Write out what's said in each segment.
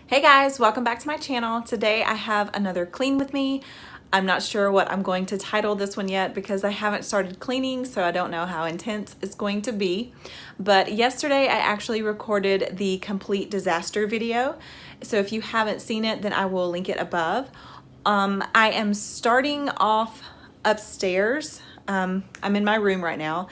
Hey guys, welcome back to my channel. Today I have another clean with me. I'm not sure what I'm going to title this one yet because I haven't started cleaning, so I don't know how intense it's going to be. But yesterday I actually recorded the complete disaster video. So if you haven't seen it, then I will link it above. I am starting off upstairs. I'm in my room right now.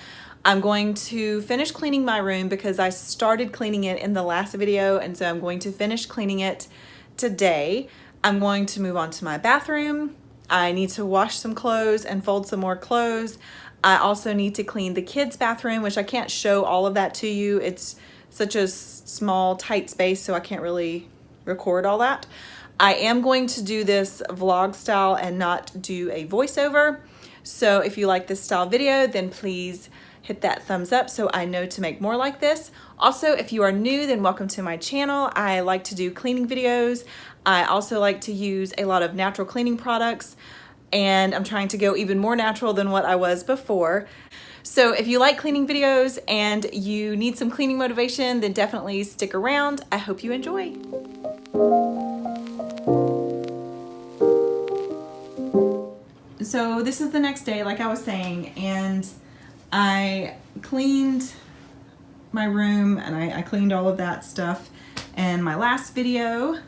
I'm going to finish cleaning my room because I started cleaning it in the last video, and so I'm going to finish cleaning it today. I'm going to move on to my bathroom. I need to wash some clothes and fold some more clothes. I also need to clean the kids' bathroom, which I can't show all of that to you. It's such a small, tight space, so I can't really record all that. I am going to do this vlog style and not do a voiceover. So if you like this style video, then please hit that thumbs up so I know to make more like this. Also, if you are new, then welcome to my channel. I like to do cleaning videos. I also like to use a lot of natural cleaning products, and I'm trying to go even more natural than what I was before. So if you like cleaning videos and you need some cleaning motivation, then definitely stick around. I hope you enjoy. So this is the next day, like I was saying, and I cleaned my room and I cleaned all of that stuff in my last video.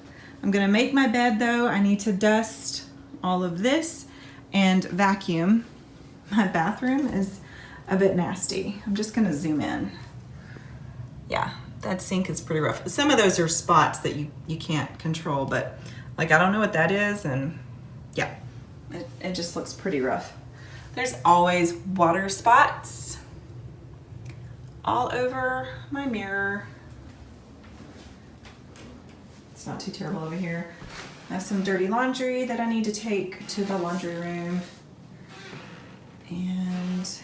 I'm gonna make my bed though. I need to dust all of this and vacuum. My bathroom is a bit nasty. I'm just gonna zoom in. Yeah, that sink is pretty rough. Some of those are spots that you can't control, but like I don't know what that is, and yeah, it just looks pretty rough. There's always water spots all over my mirror. It's not too terrible over here. I have some dirty laundry that I need to take to the laundry room, and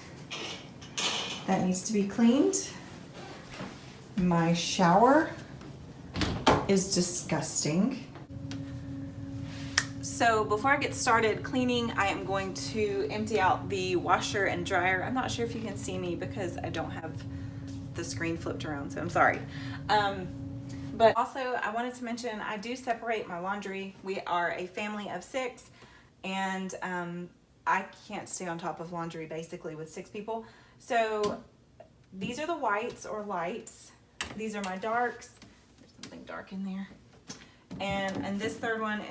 that needs to be cleaned. My shower is disgusting. So before I get started cleaning, I am going to empty out the washer and dryer. I'm not sure if you can see me because I don't have the screen flipped around, so I'm sorry. But also I wanted to mention I do separate my laundry. We are a family of 6, and I can't stay on top of laundry basically with 6 people. So these are the whites or lights. These are my darks. There's something dark in there. And this third one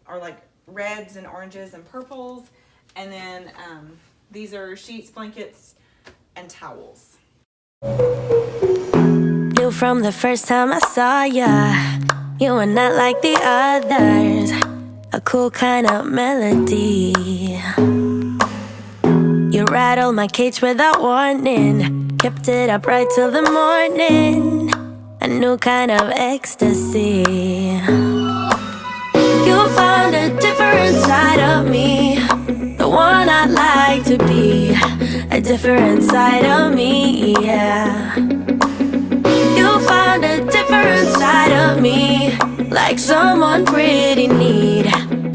are like reds and oranges and purples, and then these are sheets, blankets, and towels. Knew from the first time I saw ya, you were not like the others, a cool kind of melody. You rattled my cage without warning, kept it up right till the morning, a new kind of ecstasy. You found a different side of me, the one I'd like to be, a different side of me, yeah. You found a different side of me, like someone pretty neat,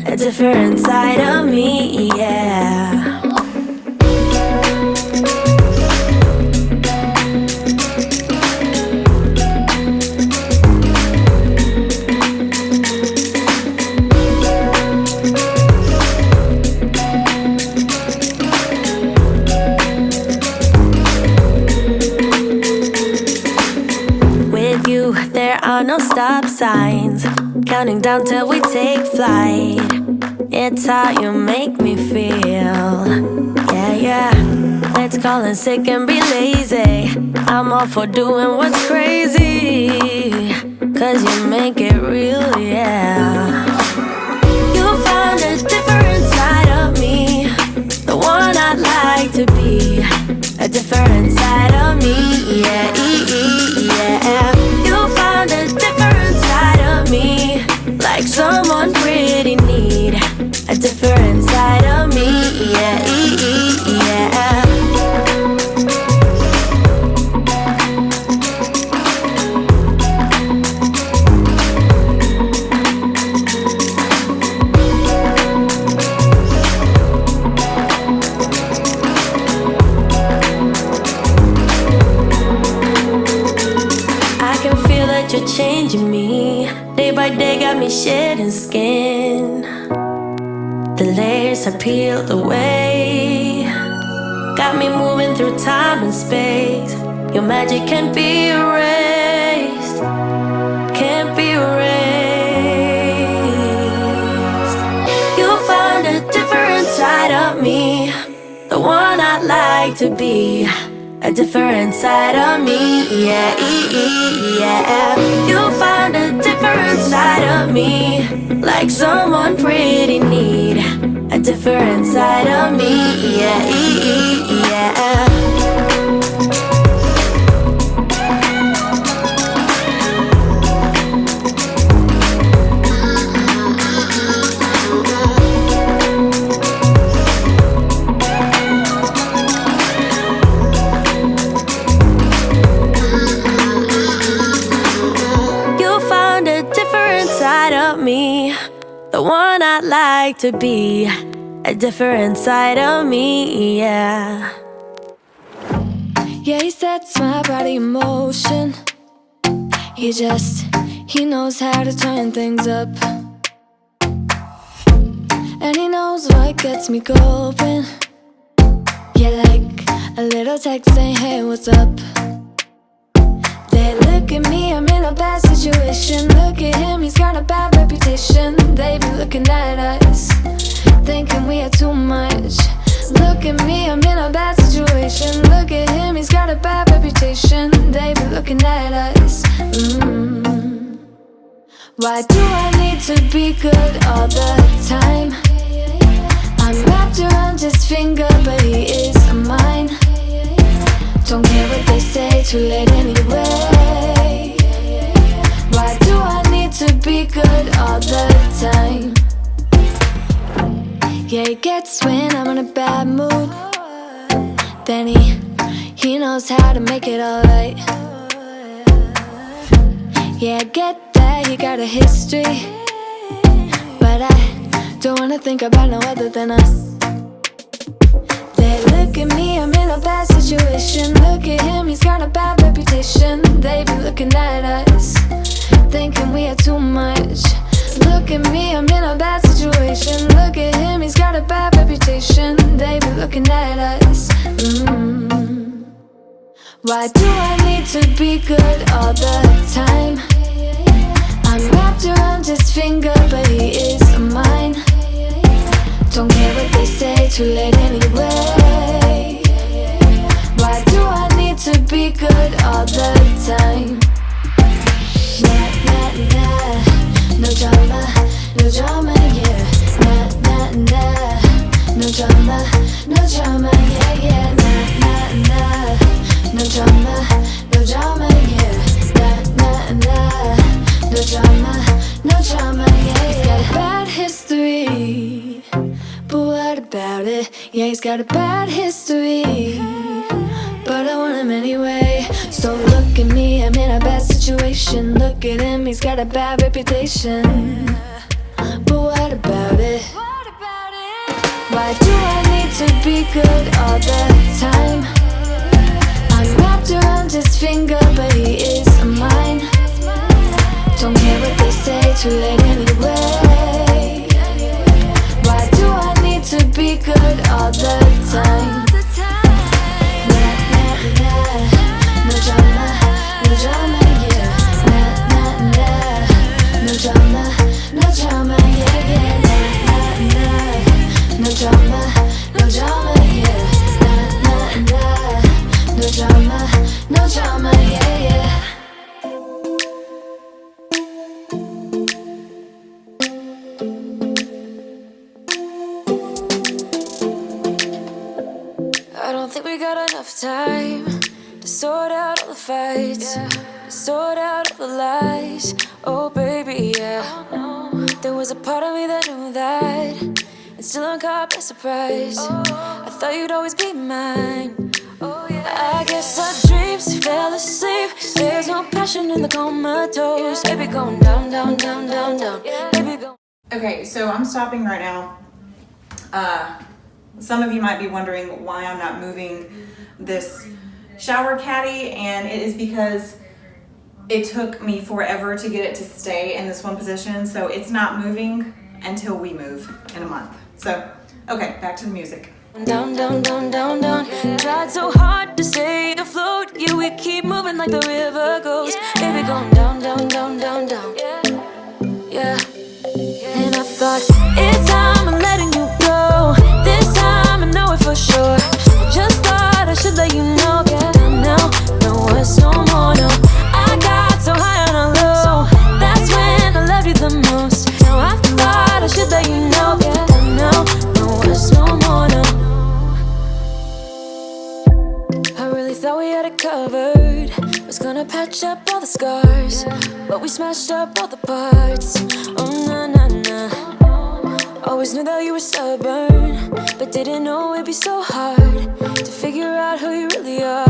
a different side of me, yeah. No stop signs, counting down till we take flight. It's how you make me feel. Yeah, yeah. Let's call in sick and be lazy. I'm all for doing what's crazy, 'cause you make it real, yeah. You found a different side of me, the one I'd like to be, a different side of me, yeah, yeah. You found a different side of me, like someone pretty neat, a different side of me, yeah, yeah. You're changing me day by white day got me shedding skin. The layers are peeled away, got me moving through time and space. Your magic can't be erased, can't be erased. You'll find a different side of me, the one I'd like to be. A different side of me, yeah, yeah. You'll find a different side of me, like someone pretty neat. A different side of me, yeah, yeah. Me, the one I'd like to be. A different side of me, yeah. Yeah, he sets my body in motion. He knows how to turn things up. And he knows what gets me going. Yeah, like a little text saying, hey, what's up? They look at me, I'm in a bad situation. Look at him, he's got a bad reputation. They be looking at us, thinking we are too much. Look at me, I'm in a bad situation. Look at him, he's got a bad reputation. They be looking at us. Why do I need to be good all the time? I'm wrapped around his finger, but he is mine. Don't care what they say, too late anyway. Why do I need to be good all the time? Yeah, he gets when I'm in a bad mood. Then he knows how to make it alright. Yeah, I get that he got a history, but I don't wanna think about no other than us. Look at me, I'm in a bad situation. Look at him, he's got a bad reputation. They be looking at us, thinking we are too much. Look at me, I'm in a bad situation. Look at him, he's got a bad reputation. They be looking at us. Why do I need to be good all the time? I'm wrapped around his finger, but he is mine. Don't care what they say, too late anyway. Why do I need to be good all the time? Nah, nah, nah, no drama, yeah. Nah, nah, nah, no drama, yeah, yeah. Nah, nah, nah, no drama, yeah. Nah, nah, nah, no drama, yeah, yeah. He's got a bad history, but what about it? Yeah, he's got a bad history, but I want him anyway. So look at me, I'm in a bad situation. Look at him, he's got a bad reputation, but what about it? Why do I need to be good all the time? I'm wrapped around his finger, but he is mine. Don't care what they say, too late anyway. Why do I need to be good all the time? Nah, nah, nah, no drama, yeah. Nah, nah, nah, no drama, yeah, yeah. Nah, nah, nah, no drama, yeah. Nah, nah, nah, no drama, yeah, yeah. I don't think we got enough time to sort out all the fights, to sort out all the lies. Oh baby, yeah. There was a part of me that knew that, and still I'm caught by surprise. I thought you'd always be mine. I guess our dreams fell asleep. There's no passion in the comatose. Baby going down, down, down, down, down. Baby go. Okay, so I'm stopping right now. Some of you might be wondering why I'm not moving this shower caddy, and it is because it took me forever to get it to stay in this one position, so it's not moving until we move in a month. So, okay, back to the music. Down, down, down, down, down. Tried so hard to stay afloat. Yeah, we keep moving like the river goes. Baby, going down, down, down, down, down. Yeah. And I thought, it's time I'm letting you go. This time I know it for sure. I just thought I should let you know. Get down now, no words no more, no. I got so high on a low. That's when I loved you the most. Now I thought I should let you know. Get down now, no words no more, no. I really thought we had it covered. Was gonna patch up all the scars, but we smashed up all the parts. Oh na na na. Always knew that you were stubborn, but didn't know it'd be so hard to figure out who you really are.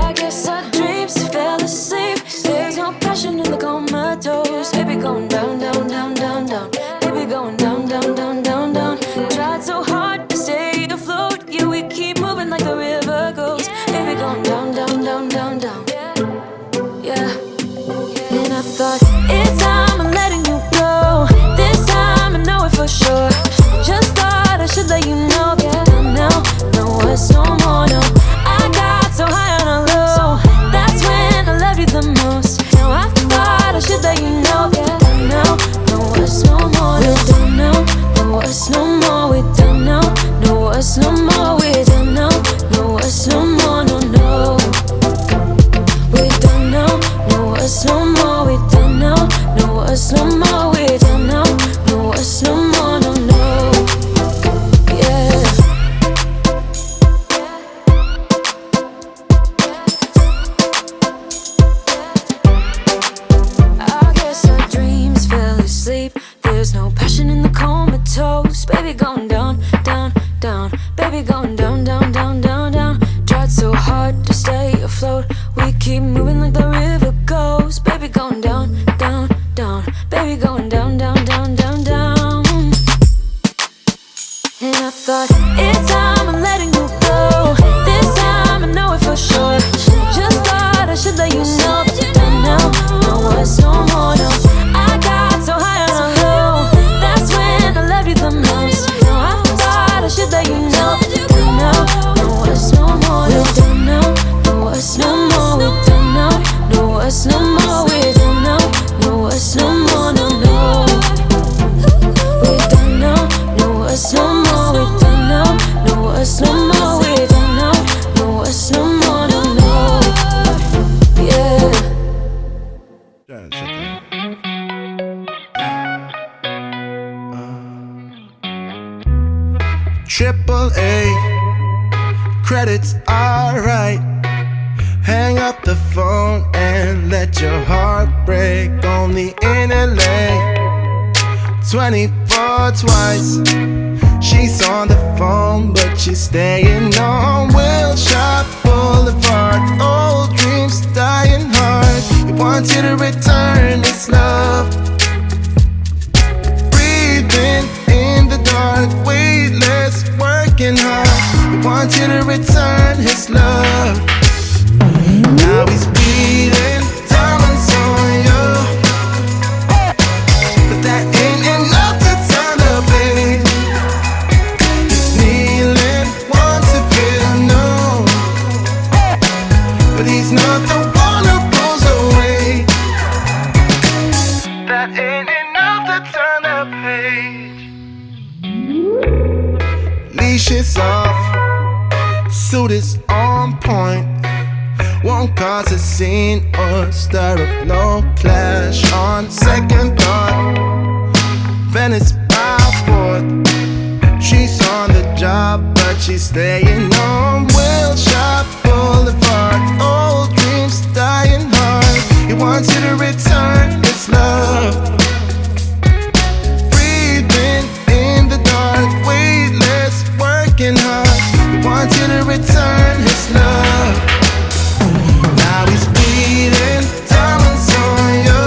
I guess our dreams fell asleep. There's no passion in the comatose. Baby going down, down, down, down, down. Baby going down, down, down, down, down. Tried so hard to stay afloat. Yeah, we keep moving like the river goes. Baby going down, down, down, down, down. Yeah. And I thought, it's time I'm letting you go. This time I know it for sure. Just thought I should let you know. Get down now, no words no more, no. I got so high on a low. That's when I loved you the most. Now I thought I should let you know. Get down now, no words no more. We're done now, no words no more. We're done now, no words no more. We're done now, no words no more, no, no. We're done now, no words no more. We're done now, no words no more. We're done now, no words no more, no, no. Yeah. I guess our dreams fell asleep. There's no passion in the comatose. Baby going down, down, down. Baby going down, down, down, down, down. Tried so hard to stay afloat. We keep moving like the river goes. Baby going down, down, down. Baby going down, down, down, down, down. And I thought, it's time I'm letting you go. This time I know it for sure. Just thought I should let you know. Down now, no words no more, no. I got so high on a low. That's when I loved you the most. Now I thought I should let you know. Down now, no words no more, no. We're done now, no words no more. We're done now, no words no more. We're done now, no words no more, no, no. We're done now, no words no more. We're done now, no words no more. We're done now, no words no more, no, no. Yeah. Triple A, credits alright. Hang up the phone and let your heart break. Only in LA, 24 twice. She's on the phone, but she's staying on Wilshire Boulevard. Old dreams dying hard. He wants you to return this love. Breathing in the dark, weightless, working hard. He wants you to return his love. Now he's bleeding diamonds on you, but that ain't enough to turn the page. He's kneeling, wants to feel known, but he's not the one who pulls away. That ain't enough to turn the page. Leash is off, suit is on point. Won't cause a scene or stir up no clash. On second thought, Venice by fourth. She's on the job, but she's staying on Wilshire Boulevard. Old dreams dying hard. He wants you to return his love. Breathing in the dark, weightless, working hard. He wants you to return his love. Now he's bleeding diamonds on you,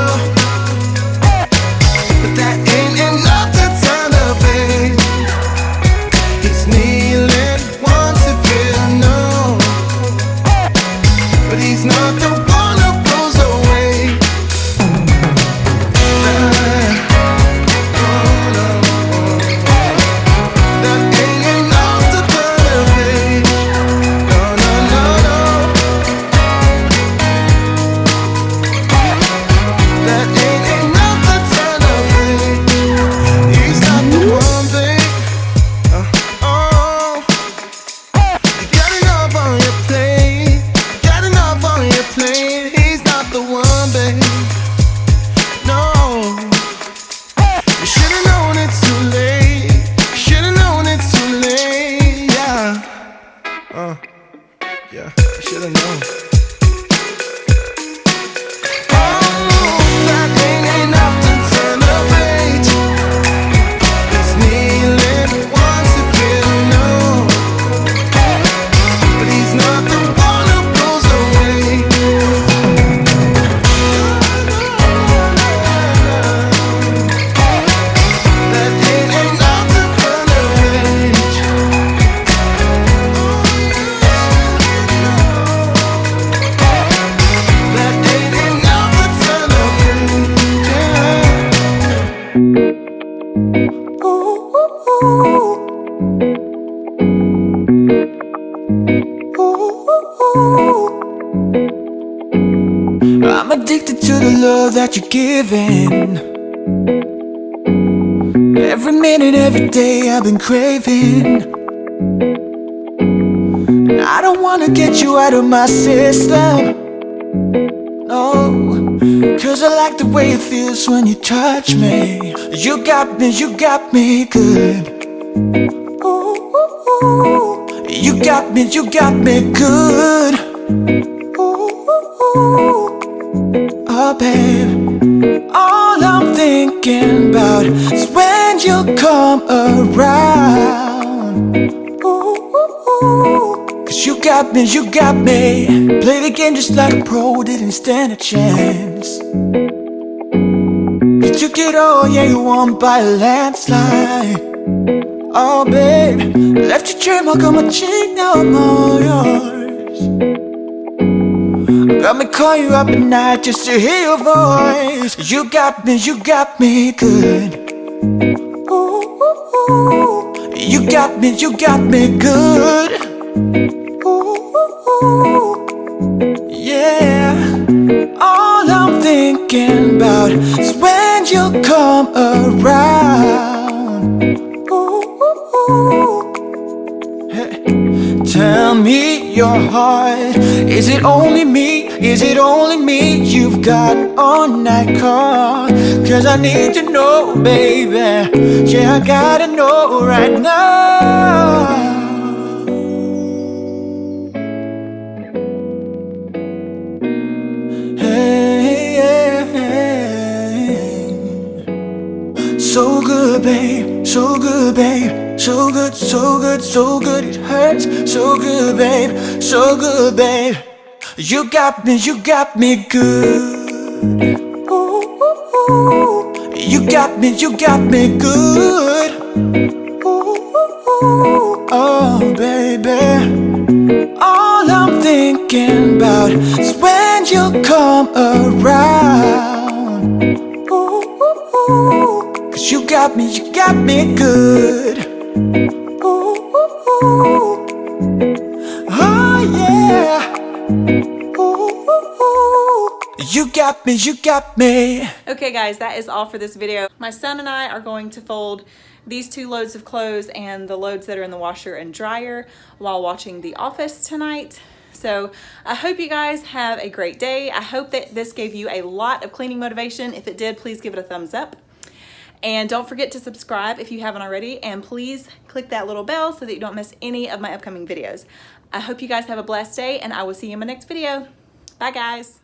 I'm addicted to the love that you're giving. Every minute, every day I've been craving. I don't wanna get you out of my system, no, 'cause I like the way it feels when you touch me. You got me good. You got me good. Oh babe, all I'm thinking about is when you come around. 'Cause you got me. Play the game just like a pro, didn't stand a chance. You took it all, yeah, you won by a landslide. Oh babe, left your trademark on my cheek, now I'm all yours. Got me calling you up at night just to hear your voice. You got me good. You got me good. Yeah. All I'm thinking about is when you come around. Hey. Tell me your heart, is it only me? Is it only me you've got on that call? 'Cause I need to know, baby. Yeah, I gotta know right now. Hey, hey. So good, babe, so good, babe. So good, so good, so good, it hurts. So good, babe, so good, babe. You got me good. You got me good. Oh, baby. All I'm thinking about is when you come around. 'Cause you got me good. Oh yeah. You got me. Okay guys, that is all for this video. My son and I are going to fold these 2 loads of clothes and the loads that are in the washer and dryer while watching The Office tonight. So I hope you guys have a great day. I hope that this gave you a lot of cleaning motivation. If it did, please give it a thumbs up. And don't forget to subscribe if you haven't already, and please click that little bell so that you don't miss any of my upcoming videos. I hope you guys have a blessed day, and I will see you in my next video. Bye guys.